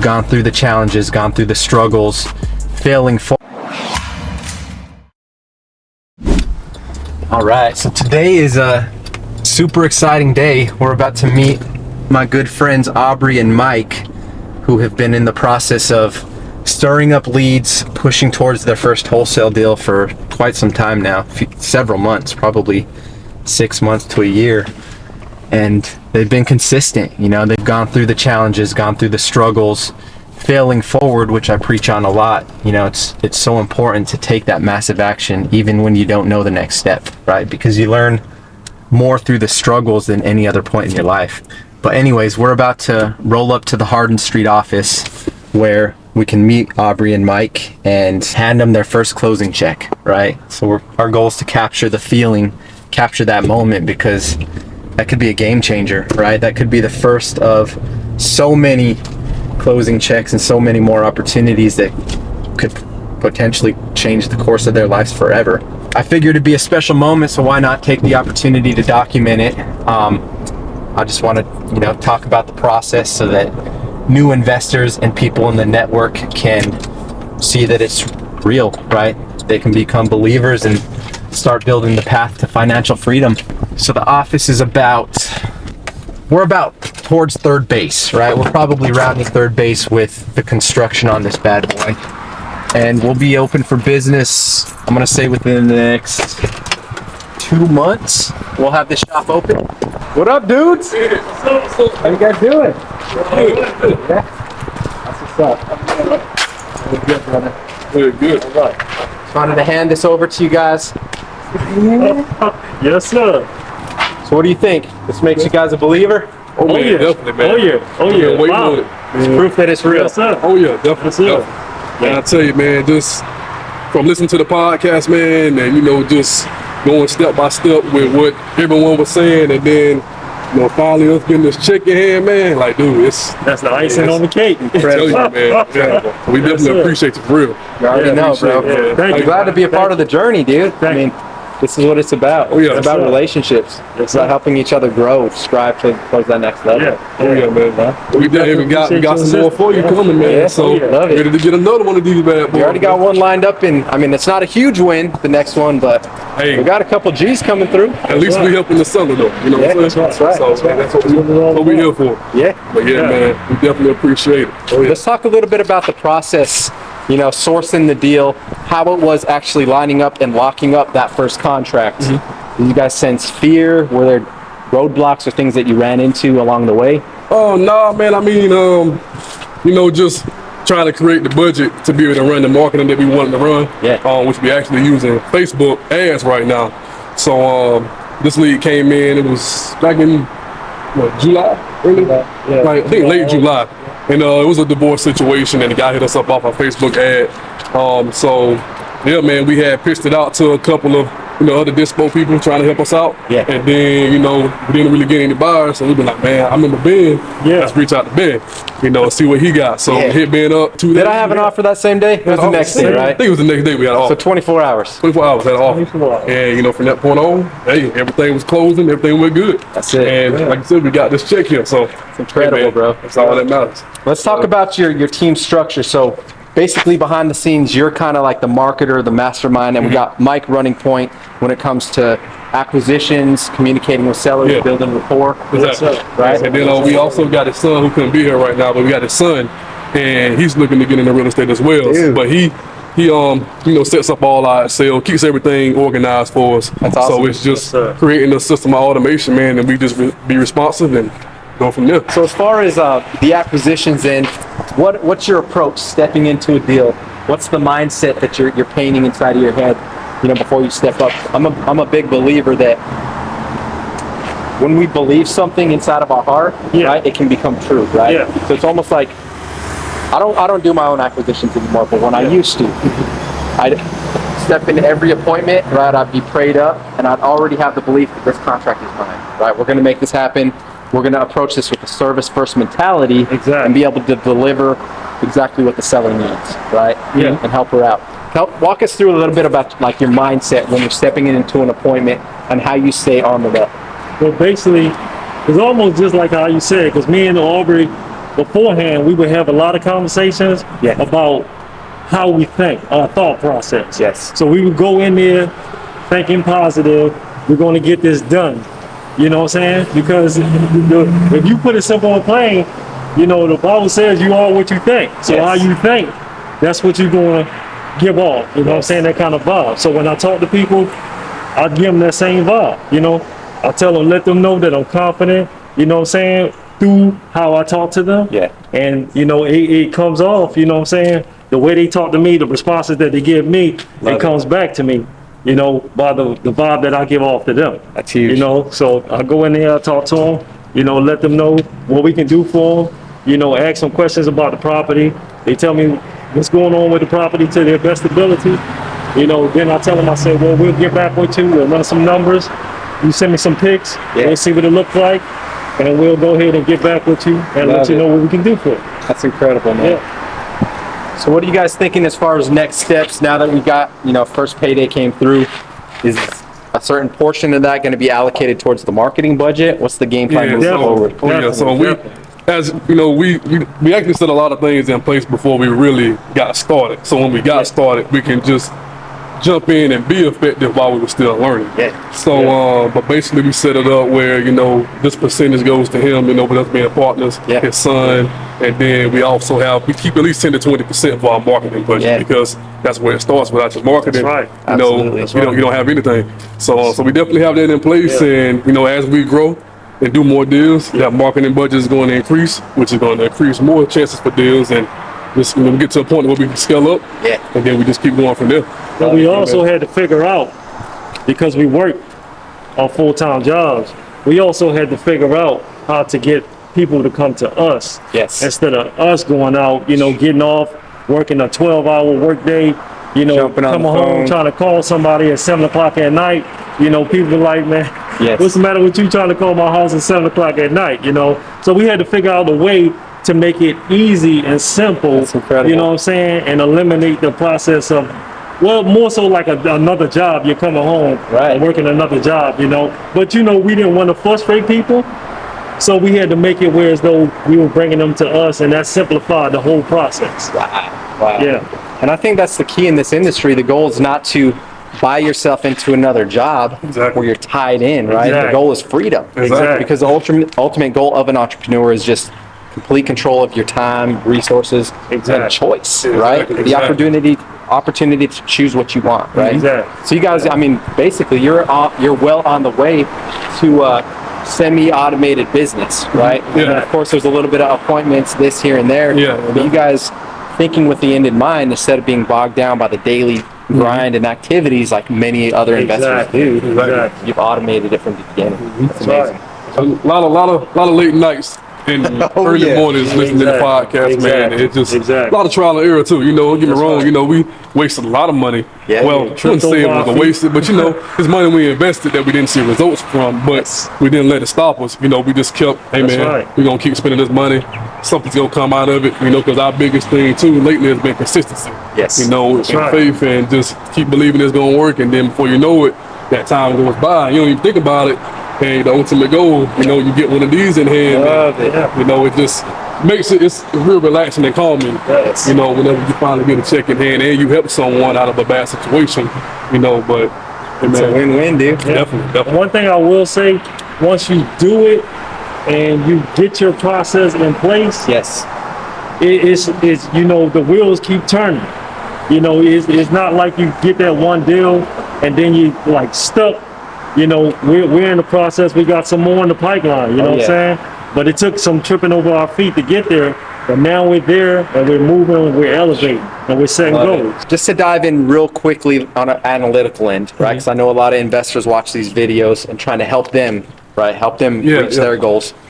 they've gone through the challenges, gone through the struggles, failing forward. All right, so today is a super exciting day. We're about to meet my good friends Aubrey and Mike, who have been in the process of stirring up leads, pushing towards their first wholesale deal for quite some time now, several months, probably 6 months to a year. And they've been consistent. You know, they've gone through the challenges, gone through the struggles, failing forward, which I preach on a lot. You know, it's so important to take that massive action even when you don't know the next step, right? Because you learn more through the struggles than any other point in your life. But anyways, we're about to roll up to the Hardin Street office where we can meet Aubrey and Mike and hand them their first closing check, right? So our goal is to capture the feeling, capture that moment, because that could be a game changer, right? That could be the first of so many closing checks and so many more opportunities that could potentially change the course of their lives forever. I figured it'd be a special moment, so why not take the opportunity to document it? I just want to, talk about the process so that new investors and people in the network can see that it's real, right? They can become believers and start building the path to financial freedom. So the office is we're about towards third base, right? We're probably rounding third base with the construction on this bad boy. And we'll be open for business, I'm gonna say within the next 2 months, we'll have this shop open. What up, dudes? How you guys doing? Good. Yeah? That's what's up. We're good, brother. Very good. All right. Just wanted to hand this over to you guys. Yes, sir. So what do you think? This makes you guys a believer? Oh, man, yeah. definitely, man. Oh, yeah. Oh, yeah. Wait Wow. on it. It's proof that it's real. Yes, sir. Oh, yeah, definitely. Yes, sir. Definitely. Man, I tell you, man, just from listening to the podcast, man, and, just going step by step with what everyone was saying, and then, finally us getting this check in hand, man, like, dude, That's the icing on the cake. I tell you, man, yeah. We definitely sir. appreciate you for real. You already know, bro. Yeah, thank I'm you. glad to be a part of the journey, dude. Thank you. This is what it's about. Oh, yeah. It's about Yes, sir. relationships. Yes, It's sir. about helping each other grow, strive towards that next level. Yeah. Oh, yeah, man. We definitely got some more for you coming, man. Yeah. So, Oh, yeah. Love it. ready to get another one of these bad boys. We already got one lined up, and it's not a huge win, the next one, but Hey. we got a couple G's coming through. At least we helping the seller, though. You know Yeah, what I'm saying? that's right. So, That's right. that's what we here for. Yeah. But yeah, man, we definitely appreciate it. Oh, yeah. Let's talk a little bit about the process, sourcing the deal, how it was actually lining up and locking up that first contract. Did you guys sense fear? Were there roadblocks or things that you ran into along the way? Oh, no, man. I mean, just trying to create the budget to be able to run the marketing that we wanted to run. Yeah. Which we actually using Facebook ads right now. So this lead came in. It was back in July, really? Yeah. Like, I think late July. And it was a divorce situation, and the guy hit us up off our Facebook ad. So yeah, man, we had pitched it out to a couple of other dispo people trying to help us out. Yeah. And then, we didn't really get any buyers. So we been like, man, I remember Ben. Yeah. Let's reach out to Ben, see what he got. So Yeah. we hit Ben up 2 days. Did I have an offer that same day? It was the next day, I right? think it was the next day we had an So offer. 24 hours. 24 hours at an offer. 24 hours. And, from that point on, hey, everything was closing. Everything went good. That's it. And Yeah. like I said, we got this check here. So It's incredible, hey, man, bro. that's all that matters. Let's talk about your team structure. So basically behind the scenes, you're kind of like the marketer, the mastermind, and we got Mike running point when it comes to acquisitions, communicating with sellers, Yeah. building rapport. Exactly. Right? And then we also got his son who couldn't be here right now, but we got his son, and he's looking to get into real estate as well. Dude. But he sets up all our sales, keeps everything organized for us. That's awesome. So it's just Yes, sir. creating a system of automation, man, and we just be responsive and go from there. So as far as the acquisitions then, what's your approach stepping into a deal? What's the mindset that you're painting inside of your head, before you step up? I'm a big believer that when we believe something inside of our heart, Yeah. right, it can become true, right? Yeah. So it's almost like I don't do my own acquisitions anymore, but when I used to, I'd step into every appointment, right? I'd be prayed up, and I'd already have the belief that this contract is mine, right? We're going to make this happen. We're going to approach this with a service-first mentality, Exactly. and be able to deliver exactly what the seller needs, right? Yeah. And help her out. Walk us through a little bit about like your mindset when you're stepping into an appointment and how you stay on the level. Well, basically, it's almost just like how you said, because me and Aubrey, beforehand, we would have a lot of conversations Yeah. about how we think, our thought process. Yes. So we would go in there thinking positive, we're going to get this done. You know what I'm saying? Because if you put it simple and plain, you know, the Bible says you are what you think. So Yes. how you think, that's what you're going to give off. You know what I'm saying? That kind of vibe. So when I talk to people, I give them that same vibe. You know, I tell them, let them know that I'm confident. You know what I'm saying? Through how I talk to them. Yeah. And, you know, it comes off, you know what I'm saying? The way they talk to me, the responses that they give me, Love it. comes back to me, you know, by the vibe that I give off to them. That's huge. You know, so I go in there, I talk to them, you know, let them know what we can do for them, you know, ask them questions about the property. They tell me what's going on with the property to their best ability. You know, then I tell them, I say, well, we'll get back with you, we'll run some numbers. You send me some pics, Yeah. we'll see what it looks like, and we'll go ahead and get back with you and Love let you it. know what we can do for it. That's incredible, man. Yeah. So what are you guys thinking as far as next steps now that we got, you know, first payday came through? Is a certain portion of that going to be allocated towards the marketing budget? What's the game plan moving forward? So we, as you know, we actually set a lot of things in place before we really got started. So when we got started, we can just jump in and be effective while we were still learning. Yeah. So, but basically we set it up where, you know, this percentage goes to him, you know, with us being partners, Yeah. his son, and then we also we keep at least 10 to 20% for our marketing budget Yeah. because that's where it starts. Without your marketing, That's right. you know, Absolutely. you don't have anything. So we definitely have that in place, Yeah. and you know, as we grow and do more deals, that marketing budget is going to increase, which is going to increase more chances for deals, and just, you know, we get to a point where we can scale up, Yeah. and then we just keep going from there. But we also had to figure out, because we work on full-time jobs, we also had to figure out how to get people to come to us. Yes. Instead of us going out, you know, getting off, working a 12-hour workday, you know, Jumping on coming the phone. home, trying to call somebody at 7 o'clock at night. You know, people are like, man, Yes. what's the matter with you trying to call my house at 7 o'clock at night, you know? So we had to figure out a way to make it easy and simple, That's incredible. you know what I'm saying, and eliminate the process of, well, more so like another job. You're coming home Right. and working another job, you know. But you know, we didn't want to frustrate people, so we had to make it where as though we were bringing them to us, and that simplified the whole process. Wow. Yeah. And I think that's the key in this industry. The goal is not to buy yourself into another job Exactly. where you're tied in, right? The Exactly. goal is freedom. Exactly. Because the ultimate goal of an entrepreneur is just complete control of your time, resources, Exactly. and choice, Exactly. right? The Exactly. opportunity to choose what you want, right? Exactly. So you guys, I mean, basically, you're well on the way to semi-automated business, right? Yeah. And of course, there's a little bit of appointments, this here and there. Yeah. But you guys thinking with the end in mind instead of being bogged down by the daily grind and activities like many other investors do. Exactly. You've automated it from the beginning. That's That's amazing. right. A lot of late nights and Oh, early yeah. mornings listening to the Exactly. podcast, man. Exactly. It's just Exactly. a lot of trial and error too. You know, don't get me That's wrong. right. You know, we wasted a lot of money. Yeah. Well, I Tripped wouldn't say it over was our a feet. wasted, but you know, it's money we invested that we didn't see results from. But we didn't let it stop us. You know, we just kept, hey That's man, right. we're gonna keep spending this money. Something's gonna come out of it. You know, because our biggest thing too lately has been consistency. Yes. You know, and right. faith, and just keep believing it's gonna work. And then before you know it, that time goes by. You don't even think about it. And the ultimate goal, you know, you get one of these in hand. Love it. Yeah. You know, it just makes it's real relaxing and calming. Yes. You know, whenever you finally get a check in hand and you help someone out of a bad situation, you know, but hey, It's a man, win-win, dude. definitely. One thing I will say, once you do it and you get your process in place, Yes. it's you know, the wheels keep turning. You know, it's not like you get that one deal and then you like stuck. You know, we're in the process. We got some more in the pipeline. You know Oh, what I'm saying? But it took some tripping over our feet to get there. But now we're there and we're moving, we're elevating, and we're setting Love goals. it. Just to dive in real quickly on an analytical end, right? Because I know a lot of investors watch these videos and trying to help them, right? Help them Yeah, reach yeah. their goals.